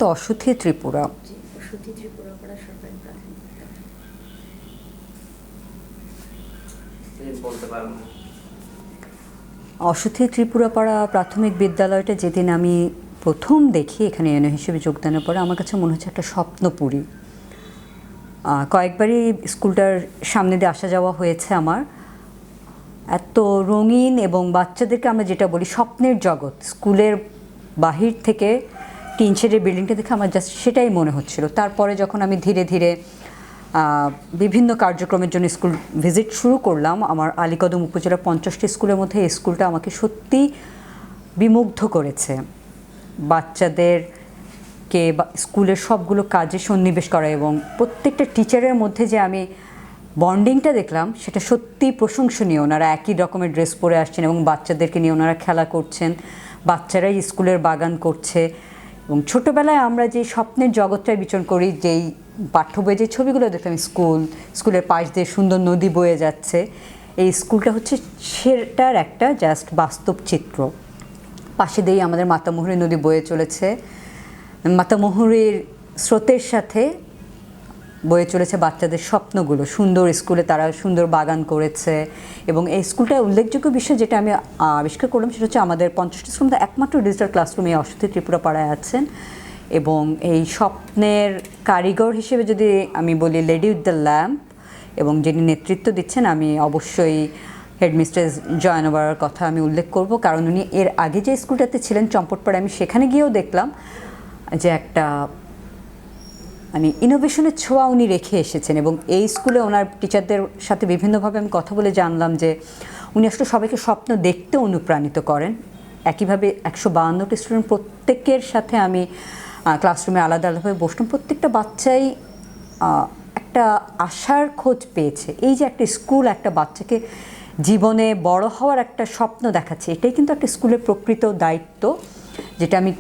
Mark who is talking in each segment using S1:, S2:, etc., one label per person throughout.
S1: তো অসুথী ত্রিপুরা।
S2: অসুথী ত্রিপুরাপাড়া সরকারি প্রাথমিক বিদ্যালয়।
S1: অসুথী ত্রিপুরাপাড়া প্রাথমিক বিদ্যালয়টা যেদিন আমি প্রথম দেখি এখানে এনও হিসেবে যোগদানের পরে আমার কাছে মনে হচ্ছে একটা স্বপ্নপুরী। কয়েকবারই স্কুলটার সামনে দিয়ে আসা যাওয়া হয়েছে আমার। এত রঙিন এবং বাচ্চাদেরকে আমরা যেটা বলি স্বপ্নের জগৎ, স্কুলের বাহির থেকে টিন শেডের বিল্ডিংটা দেখে আমার জাস্ট সেটাই মনে হচ্ছিল। তারপরে যখন আমি ধীরে ধীরে বিভিন্ন কার্যক্রমের জন্য স্কুল ভিজিট শুরু করলাম, আমার আলীকদম উপজেলার 50টি স্কুলের মধ্যে এই স্কুলটা আমাকে সত্যি বিমুগ্ধ করেছে। বাচ্চাদেরকে স্কুলের সবগুলো কাজে সন্নিবেশ করা এবং প্রত্যেকটা টিচারের মধ্যে যে আমি বন্ডিংটা দেখলাম সেটা সত্যি প্রশংসনীয়। ওনারা একই রকমের ড্রেস পরে আসছেন এবং বাচ্চাদেরকে নিয়ে ওনারা খেলা করছেন, বাচ্চারাই স্কুলের বাগান করছে। এবং ছোটোবেলায় আমরা যে স্বপ্নের জগৎটায় বিচরণ করি, যেই পাঠ্য বইয়ে যে ছবিগুলো দেখলাম, স্কুলের পাশ দিয়ে সুন্দর নদী বয়ে যাচ্ছে, এই স্কুলটা হচ্ছে সেটার একটা জাস্ট বাস্তব চিত্র। পাশে দিয়েই আমাদের মাতামুহুরী নদী বয়ে চলেছে, মাতামুহুরীর স্রোতের সাথে বয়ে চলেছে বাচ্চাদের স্বপ্নগুলো। সুন্দর স্কুলে তারা সুন্দর বাগান করেছে এবং এই স্কুলটার উল্লেখযোগ্য বিষয় যেটা আমি আবিষ্কার করলাম সেটা হচ্ছে আমাদের 50টি স্কুল মধ্যে একমাত্র ডিজিটাল ক্লাসরুম এই অসুথী ত্রিপুরাপাড়ায় আছেন। এবং এই স্বপ্নের কারিগর হিসেবে যদি আমি বলি লেডি উইথ দ্য ল্যাম্প, এবং যিনি নেতৃত্ব দিচ্ছেন আমি অবশ্যই হেডমিস্ট্রেস জয়নবারার কথা আমি উল্লেখ করব, কারণ উনি এর আগে যে স্কুলটাতে ছিলেন চম্পটপাড়ায়, আমি সেখানে গিয়েও দেখলাম যে একটা মানে ইনোভেশনের ছোঁয়া উনি রেখে এসেছেন। এবং এই স্কুলে ওনার টিচারদের সাথে বিভিন্নভাবে আমি কথা বলে জানলাম যে উনি আসলে সবাইকে স্বপ্ন দেখতে অনুপ্রাণিত করেন। একইভাবে 152টি স্টুডেন্ট প্রত্যেকের সাথে আমি ক্লাসরুমে আলাদা আলাদাভাবে বসলাম। প্রত্যেকটা বাচ্চাই একটা আশার খোঁজ পেয়েছে। এই যে একটা স্কুল একটা বাচ্চাকে জীবনে বড় হওয়ার একটা স্বপ্ন দেখাচ্ছে, এটাই কিন্তু একটা স্কুলের প্রকৃত দায়িত্ব, যেটা আমি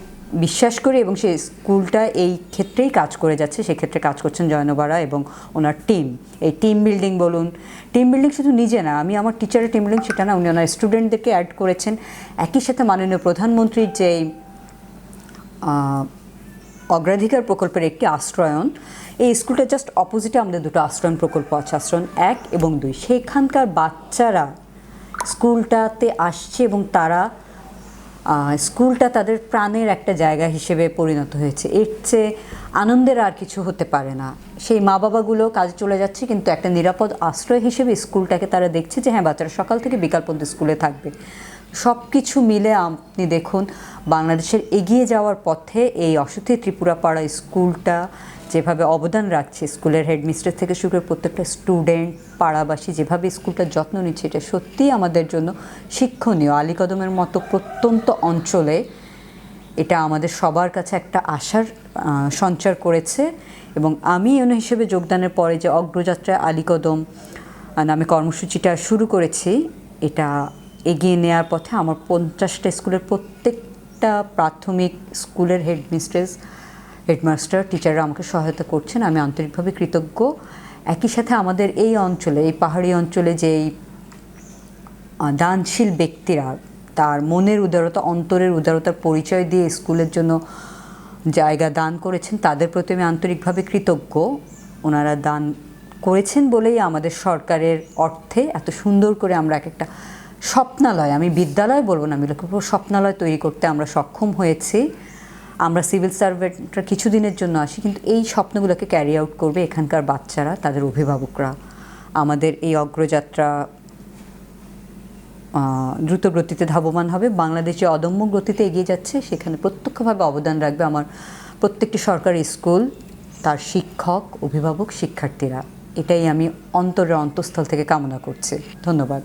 S1: বিশ্বাস করি। এবং সেই স্কুলটা এই ক্ষেত্রেই কাজ করে যাচ্ছে, সেক্ষেত্রে কাজ করছেন জয়নবারা এবং ওনার টিম। এই টিম বিল্ডিং বলুন, টিম বিল্ডিং শুধু নিজে না, আমি আমার টিচারের টিম বিল্ডিং সেটা না, উনি ওনার স্টুডেন্টদেরকে অ্যাড করেছেন। একই সাথে মাননীয় প্রধানমন্ত্রীর যে অগ্রাধিকার প্রকল্পের একটি আশ্রয়ন, এই স্কুলটা জাস্ট অপোজিটে আমাদের দুটো আশ্রয়ন প্রকল্প আছে, আশ্রয়ন 1 এবং 2। সেখানকার বাচ্চারা স্কুলটাতে আসছে এবং তারা স্কুলটা তাদের প্রাণের একটা জায়গা হিসেবে পরিণত হয়েছে। এর চেয়ে আনন্দের আর কিছু হতে পারে না। সেই মা বাবাগুলো কাজে চলে যাচ্ছে, কিন্তু একটা নিরাপদ আশ্রয় হিসেবে স্কুলটাকে তারা দেখছে যে হ্যাঁ, বাচ্চারা সকাল থেকে বিকাল পর্যন্ত স্কুলে থাকবে। সব কিছু মিলে আপনি দেখুন বাংলাদেশের এগিয়ে যাওয়ার পথে এই অসুথী ত্রিপুরাপাড়া স্কুলটা যেভাবে অবদান রাখছে, স্কুলের হেডমিস্ট্রেস থেকে শুরু করে প্রত্যেকটা স্টুডেন্ট, পাড়াবাসী যেভাবে স্কুলটার যত্ন নিচ্ছে, এটা সত্যিই আমাদের জন্য শিক্ষণীয়। আলীকদমের মতো প্রত্যন্ত অঞ্চলে এটা আমাদের সবার কাছে একটা আশার সঞ্চার করেছে। এবং আমি এনও হিসেবে যোগদানের পরে যে অগ্রযাত্রায় আলীকদম নামে কর্মসূচিটা শুরু করেছি, এটা এগিয়ে নেওয়ার পথে আমার 50টা স্কুলের প্রত্যেকটা প্রাথমিক স্কুলের হেডমিস্ট্রেস, হেডমাস্টার, টিচাররা আমাকে সহায়তা করছেন, আমি আন্তরিকভাবে কৃতজ্ঞ। একই সাথে আমাদের এই অঞ্চলে, এই পাহাড়ি অঞ্চলে যেই দানশীল ব্যক্তিরা তার মনের উদারতা, অন্তরের উদারতার পরিচয় দিয়ে স্কুলের জন্য জায়গা দান করেছেন, তাদের প্রতি আমি আন্তরিকভাবে কৃতজ্ঞ। ওনারা দান করেছেন বলেই আমাদের সরকারের অর্থে এত সুন্দর করে আমরা একটা স্বপ্নালয়, আমি বিদ্যালয় বলবো না, আমি স্বপ্নালয় তৈরি করতে আমরা সক্ষম হয়েছি। আমরা সিভিল সার্ভেন্টরা কিছুদিনের জন্য আসি, কিন্তু এই স্বপ্নগুলোকে ক্যারি আউট করবে এখানকার বাচ্চারা, তাদের অভিভাবকরা। আমাদের এই অগ্রযাত্রা দ্রুত গতিতে ধাবমান হবে। বাংলাদেশ যে অদম্য গতিতে এগিয়ে যাচ্ছে সেখানে প্রত্যক্ষভাবে অবদান রাখবে আমার প্রত্যেকটি সরকারি স্কুল, তার শিক্ষক, অভিভাবক, শিক্ষার্থীরা। এটাই আমি অন্তরের অন্তঃস্থল থেকে কামনা করছি। ধন্যবাদ।